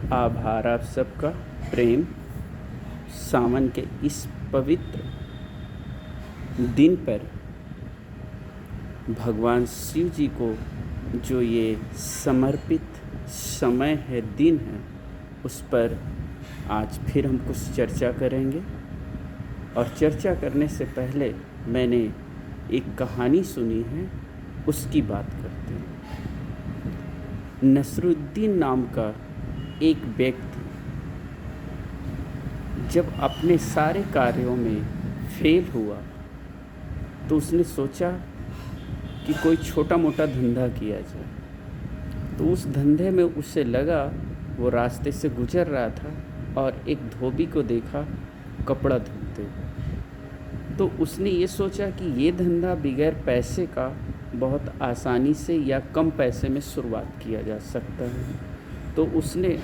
आभार आप सबका। प्रेम। सावन के इस पवित्र दिन पर भगवान शिव जी को जो ये समर्पित समय है, दिन है, उस पर आज फिर हम कुछ चर्चा करेंगे। और चर्चा करने से पहले मैंने एक कहानी सुनी है, उसकी बात करते हैं। नसरुद्दीन नाम का एक व्यक्ति जब अपने सारे कार्यों में फेल हुआ तो उसने सोचा कि कोई छोटा मोटा धंधा किया जाए। तो उस धंधे में उसे लगा, वो रास्ते से गुजर रहा था और एक धोबी को देखा कपड़ा धुलते। तो उसने ये सोचा कि ये धंधा बगैर पैसे का बहुत आसानी से या कम पैसे में शुरुआत किया जा सकता है। तो उसने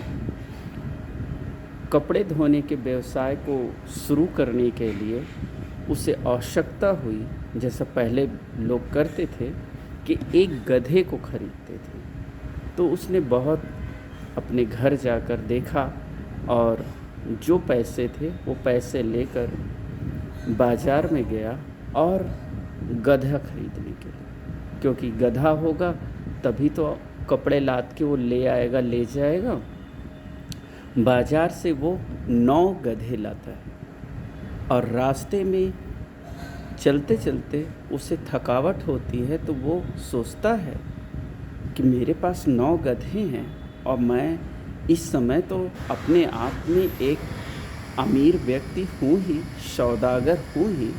कपड़े धोने के व्यवसाय को शुरू करने के लिए उसे आवश्यकता हुई, जैसा पहले लोग करते थे, कि एक गधे को खरीदते थे। तो उसने बहुत अपने घर जाकर देखा और जो पैसे थे वो पैसे लेकर बाज़ार में गया और गधा खरीदने के लिए, क्योंकि गधा होगा तभी तो कपड़े लाद के वो ले आएगा, ले जाएगा। बाज़ार से वो 9 गधे लाता है और रास्ते में चलते चलते उसे थकावट होती है, तो वो सोचता है कि मेरे पास 9 गधे हैं और मैं इस समय तो अपने आप में एक अमीर व्यक्ति हूँ ही, सौदागर हूँ ही।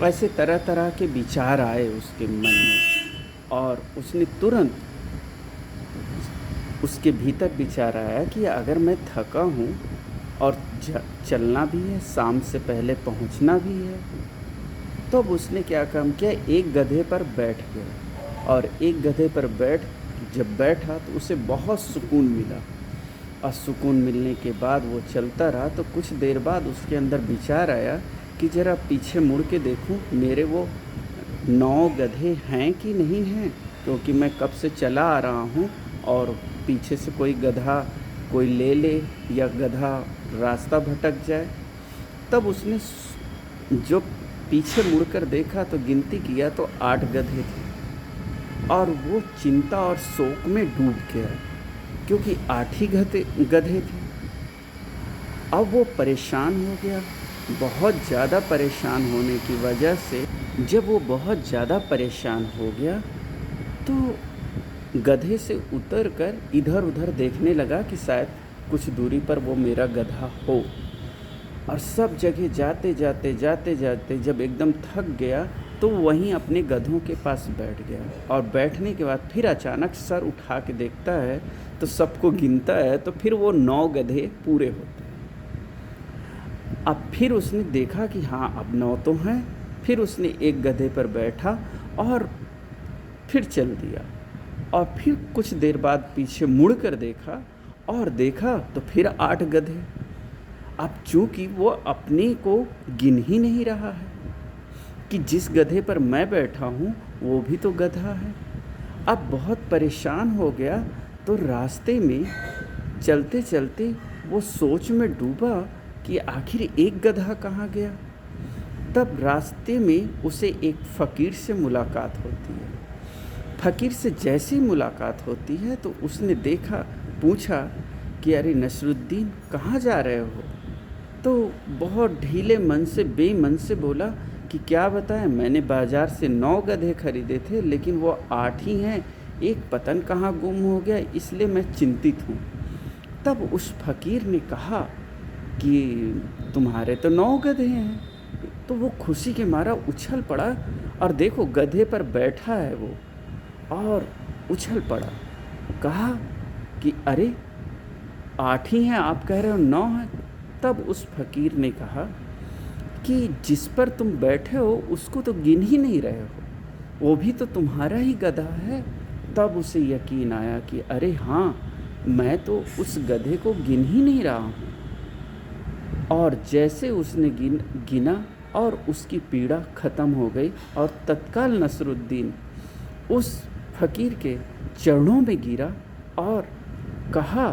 वैसे तरह तरह के विचार आए उसके मन में और उसने तुरंत, उसके भीतर विचार आया कि अगर मैं थका हूँ और चलना भी है, शाम से पहले पहुँचना भी है, तो अब उसने क्या काम किया, एक गधे पर बैठ गया। और एक गधे पर जब बैठा तो उसे बहुत सुकून मिला। और सुकून मिलने के बाद वो चलता रहा। तो कुछ देर बाद उसके अंदर विचार आया कि ज़रा पीछे मुड़ के देखूं, मेरे वो 9 गधे हैं कि नहीं हैं, क्योंकि मैं कब से चला आ रहा हूँ और पीछे से कोई गधा कोई ले या गधा रास्ता भटक जाए। तब उसने जो पीछे मुड़कर देखा तो गिनती किया तो 8 गधे थे और वो चिंता और शोक में डूब गया, क्योंकि 8 ही गधे थे। अब वो परेशान हो गया। बहुत ज़्यादा परेशान होने की वजह से जब वो बहुत ज़्यादा परेशान हो गया तो गधे से उतरकर इधर उधर देखने लगा कि शायद कुछ दूरी पर वो मेरा गधा हो। और सब जगह जाते जाते जब एकदम थक गया तो वहीं अपने गधों के पास बैठ गया। और बैठने के बाद फिर अचानक सर उठा के देखता है तो सबको गिनता है, तो फिर वो 9 गधे पूरे होते हैं। अब फिर उसने देखा कि हाँ, अब 9 तो हैं। फिर उसने एक गधे पर बैठा और फिर चल दिया। और फिर कुछ देर बाद पीछे मुड़ कर देखा और देखा तो फिर 8 गधे। अब चूँकि वो अपने को गिन ही नहीं रहा है कि जिस गधे पर मैं बैठा हूँ वो भी तो गधा है। अब बहुत परेशान हो गया। तो रास्ते में चलते चलते वो सोच में डूबा कि आखिर एक गधा कहाँ गया। तब रास्ते में उसे एक फ़कीर से मुलाकात होती है। फ़कीर से जैसी मुलाकात होती है तो उसने पूछा कि अरे नसरुद्दीन, कहाँ जा रहे हो? तो बहुत ढीले मन से, बेमन से बोला कि क्या बताएं, मैंने बाज़ार से 9 गधे खरीदे थे, लेकिन वो 8 ही हैं, एक पता न कहाँ गुम हो गया, इसलिए मैं चिंतित हूँ। तब उस फ़कीर ने कहा कि तुम्हारे तो 9 गधे हैं। तो वो खुशी के मारा उछल पड़ा और देखो गधे पर बैठा है वो, और उछल पड़ा। कहा कि अरे 8 ही हैं, आप कह रहे हो 9 हैं। तब उस फ़कीर ने कहा कि जिस पर तुम बैठे हो उसको तो गिन ही नहीं रहे हो, वो भी तो तुम्हारा ही गधा है। तब उसे यकीन आया कि अरे हाँ, मैं तो उस गधे को गिन ही नहीं रहा हूँ। और जैसे उसने गिना और उसकी पीड़ा ख़त्म हो गई और तत्काल नसरुद्दीन उस फ़कीर के चरणों में गिरा और कहा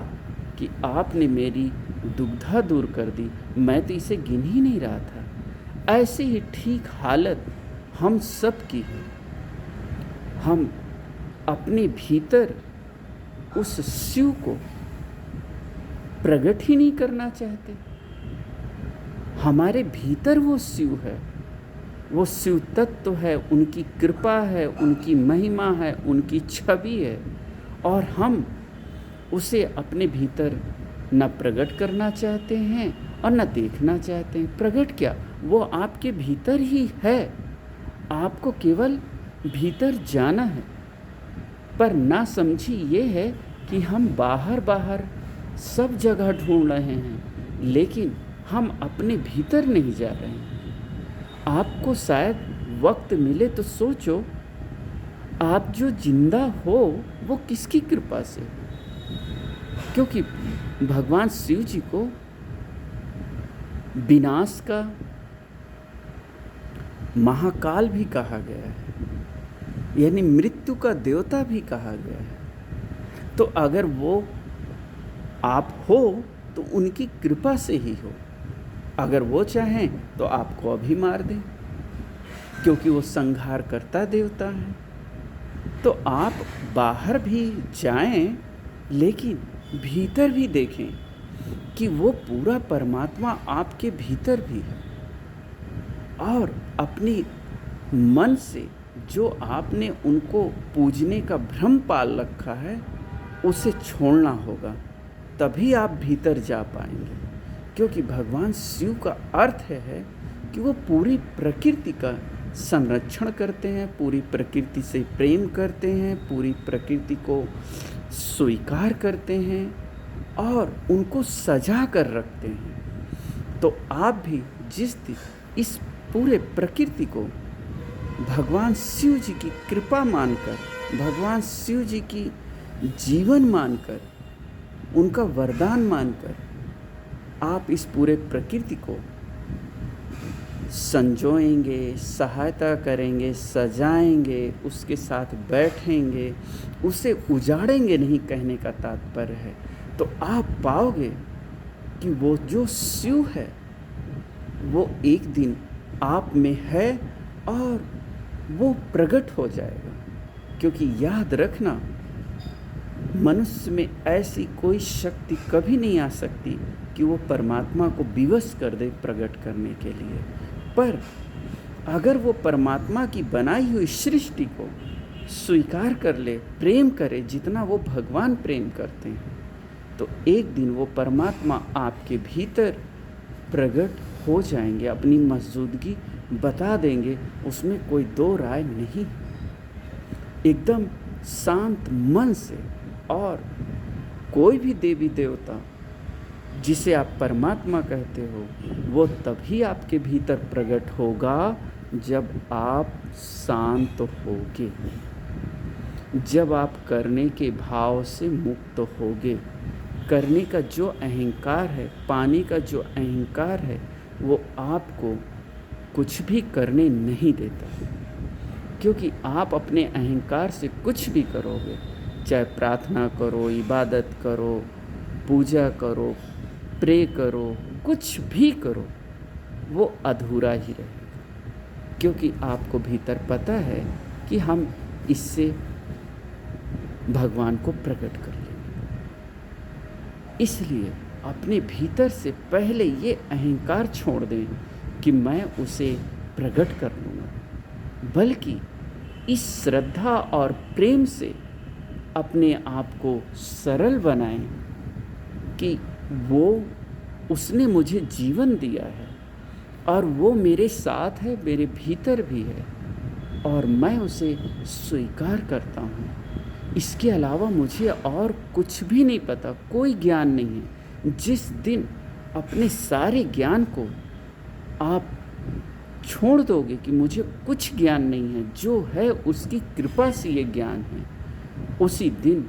कि आपने मेरी दुविधा दूर कर दी। मैं तो इसे गिन ही नहीं रहा था। ऐसी ही ठीक हालत हम सब की है। हम अपने भीतर उस शिव को प्रकट ही नहीं करना चाहते। हमारे भीतर वो शिव है, वो शिव तत्व है, उनकी कृपा है, उनकी महिमा है, उनकी छवि है, और हम उसे अपने भीतर न प्रकट करना चाहते हैं और न देखना चाहते हैं। प्रकट क्या, वो आपके भीतर ही है, आपको केवल भीतर जाना है। पर ना समझी ये है कि हम बाहर सब जगह ढूंढ रहे हैं, लेकिन हम अपने भीतर नहीं जा रहे हैं। आपको शायद वक्त मिले तो सोचो, आप जो जिंदा हो वो किसकी कृपा से? क्योंकि भगवान शिव जी को विनाश का महाकाल भी कहा गया है, यानी मृत्यु का देवता भी कहा गया है। तो अगर वो आप हो तो उनकी कृपा से ही हो। अगर वो चाहें तो आपको अभी मार दें, क्योंकि वो संहार करता देवता है। तो आप बाहर भी जाएं, लेकिन भीतर भी देखें कि वो पूरा परमात्मा आपके भीतर भी है। और अपनी मन से जो आपने उनको पूजने का भ्रम पाल रखा है, उसे छोड़ना होगा, तभी आप भीतर जा पाएंगे। क्योंकि भगवान शिव का अर्थ है कि वो पूरी प्रकृति का संरक्षण करते हैं, पूरी प्रकृति से प्रेम करते हैं, पूरी प्रकृति को स्वीकार करते हैं और उनको सजा कर रखते हैं। तो आप भी जिस दिन इस पूरे प्रकृति को भगवान शिव जी की कृपा मानकर, भगवान शिव जी की जीवन मानकर, उनका वरदान मानकर आप इस पूरे प्रकृति को संजोएंगे, सहायता करेंगे, सजाएंगे, उसके साथ बैठेंगे, उसे उजाड़ेंगे नहीं, कहने का तात्पर्य है, तो आप पाओगे कि वो जो शिव है वो एक दिन आप में है और वो प्रकट हो जाएगा। क्योंकि याद रखना, मनुष्य में ऐसी कोई शक्ति कभी नहीं आ सकती कि वो परमात्मा को विवश कर दे प्रकट करने के लिए। पर अगर वो परमात्मा की बनाई हुई सृष्टि को स्वीकार कर ले, प्रेम करे जितना वो भगवान प्रेम करते हैं, तो एक दिन वो परमात्मा आपके भीतर प्रकट हो जाएंगे, अपनी मौजूदगी बता देंगे, उसमें कोई दो राय नहीं। एकदम शांत मन से। और कोई भी देवी देवता जिसे आप परमात्मा कहते हो, वो तभी आपके भीतर प्रकट होगा जब आप शांत होगे, जब आप करने के भाव से मुक्त होगे। करने का जो अहंकार है, पाने का जो अहंकार है, वो आपको कुछ भी करने नहीं देता। क्योंकि आप अपने अहंकार से कुछ भी करोगे, चाहे प्रार्थना करो, इबादत करो, पूजा करो, प्रे करो, कुछ भी करो, वो अधूरा ही रहेगा। क्योंकि आपको भीतर पता है कि हम इससे भगवान को प्रकट कर लेंगे। इसलिए अपने भीतर से पहले ये अहंकार छोड़ दें कि मैं उसे प्रकट कर लूँगा, बल्कि इस श्रद्धा और प्रेम से अपने आप को सरल बनाएं कि वो उसने मुझे जीवन दिया है और वो मेरे साथ है, मेरे भीतर भी है, और मैं उसे स्वीकार करता हूँ। इसके अलावा मुझे और कुछ भी नहीं पता, कोई ज्ञान नहीं है। जिस दिन अपने सारे ज्ञान को आप छोड़ दोगे कि मुझे कुछ ज्ञान नहीं है, जो है उसकी कृपा से ये ज्ञान है, उसी दिन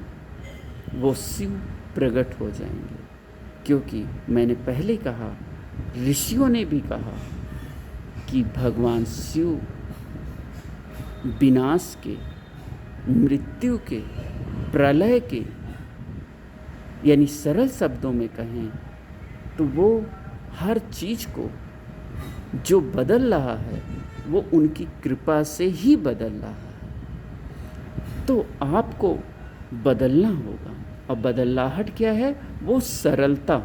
वो शिव प्रकट हो जाएंगे। क्योंकि मैंने पहले कहा, ऋषियों ने भी कहा कि भगवान शिव विनाश के, मृत्यु के, प्रलय के यानी सरल शब्दों में कहें तो वो हर चीज़ को जो बदल रहा है वो उनकी कृपा से ही बदल रहा है। तो आपको बदलना होगा, और बदलाहट क्या है? वो सरलता,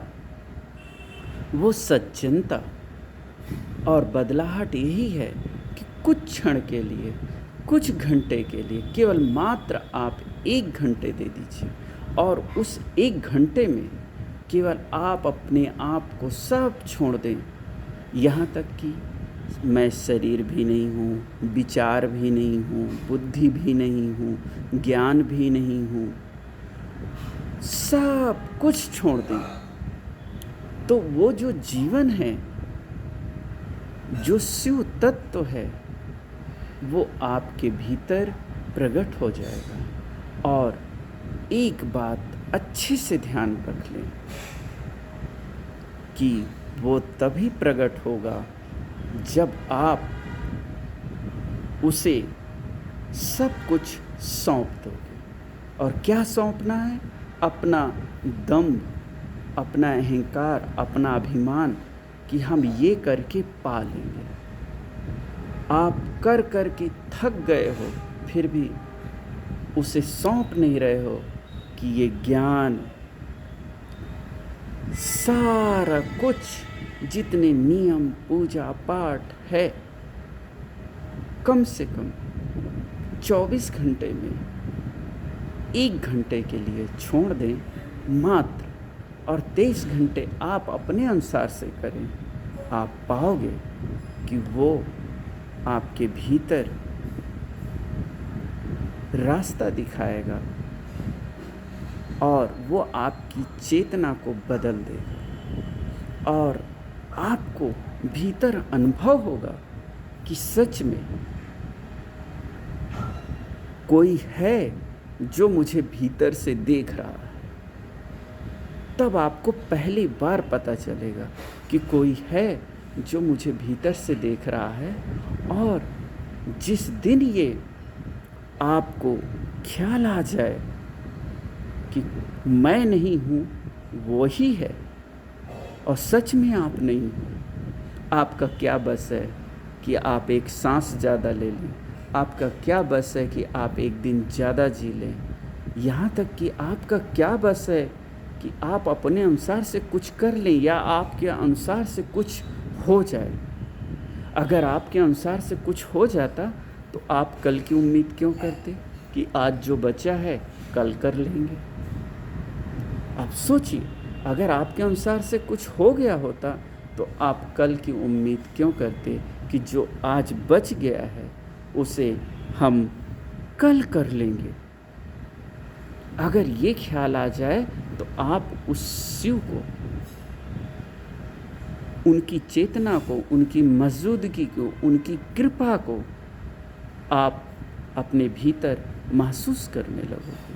वो सज्जनता। और बदलाहट यही है कि कुछ क्षण के लिए, कुछ घंटे के लिए, केवल मात्र आप 1 घंटे दे दीजिए, और उस 1 घंटे में केवल आप अपने आप को सब छोड़ दें। यहाँ तक कि मैं शरीर भी नहीं हूँ, विचार भी नहीं हूँ, बुद्धि भी नहीं हूँ, ज्ञान भी नहीं हूँ, सब कुछ छोड़ दें। तो वो जो जीवन है, जो शिव तत्व है, वो आपके भीतर प्रकट हो जाएगा। और एक बात अच्छे से ध्यान रख लें कि वो तभी प्रकट होगा जब आप उसे सब कुछ सौंप दोगे। और क्या सौंपना है? अपना दम्भ, अपना अहंकार, अपना अभिमान कि हम ये करके पा लेंगे। आप कर कर के थक गए हो, फिर भी उसे सौंप नहीं रहे हो कि ये ज्ञान, सारा कुछ, जितने नियम, पूजा पाठ है, कम से कम 24 घंटे में 1 घंटे के लिए छोड़ दें मात्र, और 23 घंटे आप अपने अनुसार से करें। आप पाओगे कि वो आपके भीतर रास्ता दिखाएगा, और वो आपकी चेतना को बदल देगा, और आपको भीतर अनुभव होगा कि सच में कोई है जो मुझे भीतर से देख रहा है। तब आपको पहली बार पता चलेगा कि कोई है जो मुझे भीतर से देख रहा है। और जिस दिन ये आपको ख्याल आ जाए कि मैं नहीं हूँ, वो ही है, और सच में आप नहीं हो, आपका क्या बस है कि आप एक सांस ज़्यादा ले लें, आपका क्या बस है कि आप एक दिन ज़्यादा जी लें, यहाँ तक कि आपका क्या बस है कि आप अपने अनुसार से कुछ कर लें, या आपके अनुसार से कुछ हो जाए। अगर आपके अनुसार से कुछ हो जाता तो आप कल की उम्मीद क्यों करते कि आज जो बचा है कल कर लेंगे? आप सोचिए, अगर आपके अनुसार से कुछ हो गया होता तो आप कल की उम्मीद क्यों करते कि जो आज बच गया है उसे हम कल कर लेंगे? अगर ये ख्याल आ जाए तो आप उस शिव को, उनकी चेतना को, उनकी मौजूदगी को, उनकी कृपा को आप अपने भीतर महसूस करने लगोगे,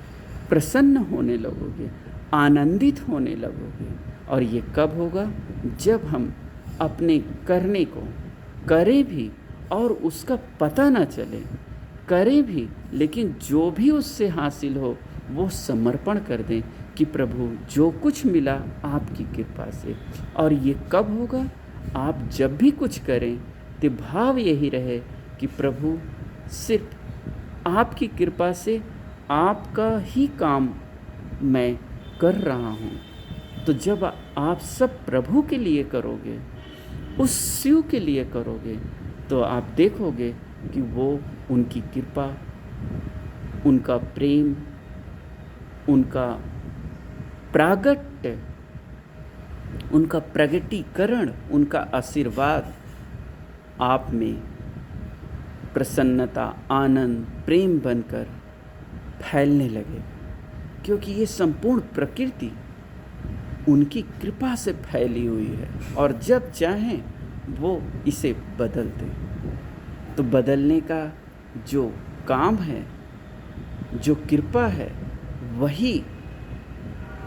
प्रसन्न होने लगोगे, आनंदित होने लगोगे। और ये कब होगा? जब हम अपने करने को करें भी और उसका पता ना चले, करें भी लेकिन जो भी उससे हासिल हो वो समर्पण कर दें कि प्रभु जो कुछ मिला आपकी कृपा से। और ये कब होगा? आप जब भी कुछ करें तो भाव यही रहे कि प्रभु सिर्फ आपकी कृपा से आपका ही काम मैं कर रहा हूँ। तो जब आप सब प्रभु के लिए करोगे, उस शिव के लिए करोगे, तो आप देखोगे कि वो उनकी कृपा, उनका प्रेम, उनका प्रागट्य, उनका प्रगटीकरण, उनका आशीर्वाद आप में प्रसन्नता, आनंद, प्रेम बनकर फैलने लगेगा। क्योंकि ये संपूर्ण प्रकृति उनकी कृपा से फैली हुई है, और जब चाहें वो इसे बदल दें। तो बदलने का जो काम है, जो कृपा है, वही,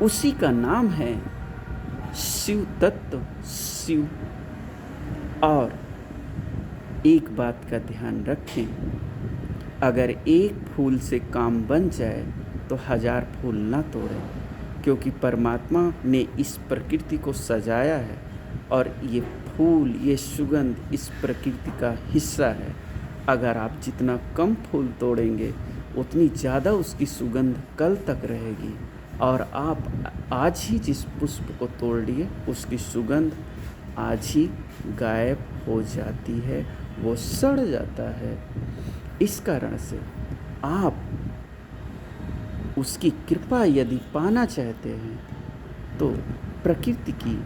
उसी का नाम है शिव तत्व, शिव। और एक बात का ध्यान रखें, अगर एक फूल से काम बन जाए तो 1000 फूल ना तोड़ें। क्योंकि परमात्मा ने इस प्रकृति को सजाया है और ये फूल, ये सुगंध इस प्रकृति का हिस्सा है। अगर आप जितना कम फूल तोड़ेंगे उतनी ज़्यादा उसकी सुगंध कल तक रहेगी, और आप आज ही जिस पुष्प को तोड़ लिए उसकी सुगंध आज ही गायब हो जाती है, वो सड़ जाता है। इस कारण से आप उसकी कृपा यदि पाना चाहते हैं तो प्रकृति की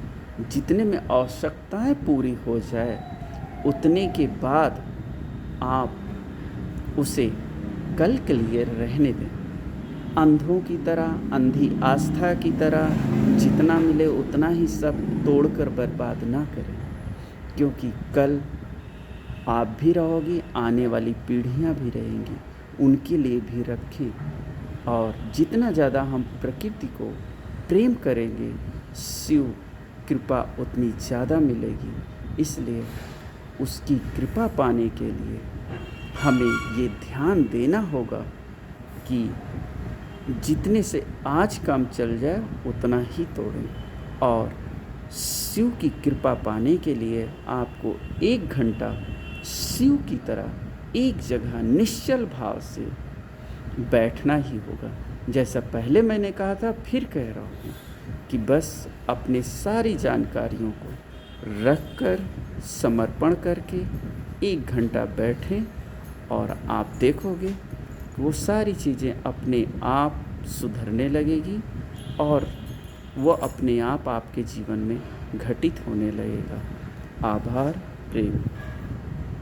जितने में आवश्यकताएं पूरी हो जाए उतने के बाद आप उसे कल के लिए रहने दें। अंधों की तरह, अंधी आस्था की तरह जितना मिले उतना ही सब तोड़कर बर्बाद ना करें, क्योंकि कल आप भी रहोगी, आने वाली पीढ़ियां भी रहेंगी, उनके लिए भी रखें। और जितना ज़्यादा हम प्रकृति को प्रेम करेंगे, शिव कृपा उतनी ज़्यादा मिलेगी। इसलिए उसकी कृपा पाने के लिए हमें ये ध्यान देना होगा कि जितने से आज काम चल जाए उतना ही तोड़ें। और शिव की कृपा पाने के लिए आपको 1 घंटा शिव की तरह एक जगह निश्चल भाव से बैठना ही होगा। जैसा पहले मैंने कहा था, फिर कह रहा हूँ कि बस अपने सारी जानकारियों को रखकर समर्पण करके 1 घंटा बैठें और आप देखोगे वो सारी चीज़ें अपने आप सुधरने लगेगी और वो अपने आप आपके जीवन में घटित होने लगेगा। आभार, प्रेम।